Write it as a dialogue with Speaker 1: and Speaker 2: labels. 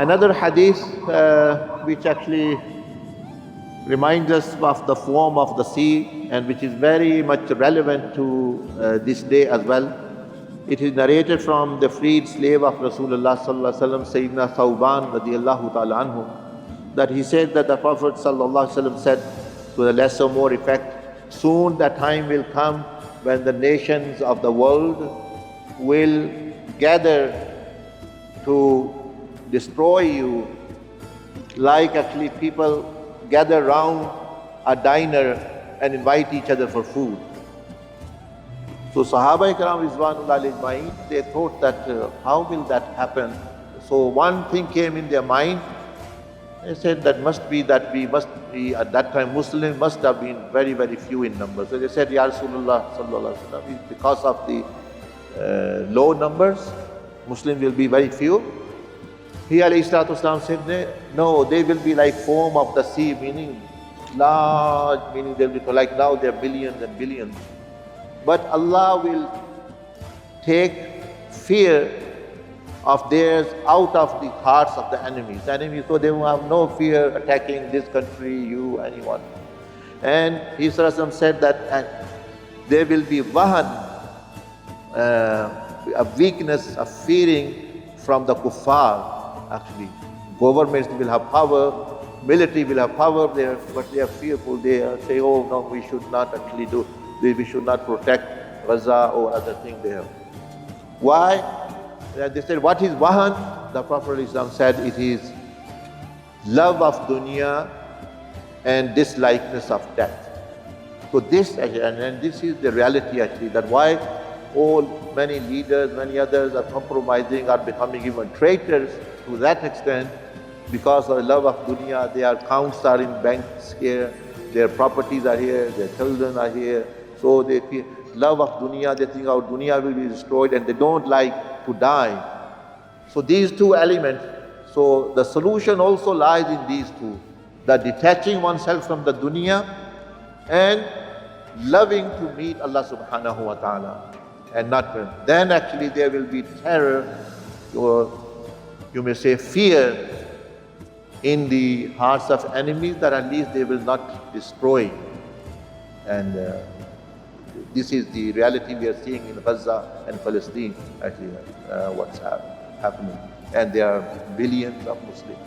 Speaker 1: Another hadith which actually reminds us of the form of the sea and which is very much relevant to this day as well. It is narrated from the freed slave of Rasulullah sallallahu alaihi wasallam, Sayyidina Thawban radiyallahu ta'ala anhu, that he said that the Prophet sallallahu alaihi wasallam said to the lesser more effect, soon the time will come when the nations of the world will gather to destroy you, like actually people gather round a diner and invite each other for food. So Sahaba Ikram Ridwanullahi alayhim, they thought that how will that happen? So one thing came in their mind. They said that must be that we must be, at that time Muslims must have been very, very few in number. So they said, Ya Rasulullah sallallahu alaihi wasallam, because of the low numbers, Muslims will be very few. He alayhi salatu wasalam said, no, they will be like foam of the sea, meaning large, meaning they will be like now there are billions and billions. But Allah will take fear of theirs out of the hearts of the enemies. So they will have no fear attacking this country, you, anyone. And He said that there will be wahan, a weakness, a fearing from the kuffar. Actually, governments will have power, military will have power there, but they are fearful. They say, oh no, we should not actually do, we should not protect Gaza or other things there. Why? They said, what is wahan? The Prophet ﷺ said, it is love of dunya and dislikeness of death. So this, and this is the reality actually, that why many leaders, many others are compromising, are becoming even traitors to that extent, because of the love of dunya. Their accounts are in banks here, their properties are here, their children are here. So they feel love of dunya, they think our dunya will be destroyed, and they don't like to die. So these two elements, so the solution also lies in these two, the detaching oneself from the dunya and loving to meet Allah subhanahu wa ta'ala, and not then actually there will be terror, or you may say fear, in the hearts of enemies, that at least they will not destroy. And this is the reality we are seeing in Gaza and Palestine, actually, what's happening. And there are billions of Muslims.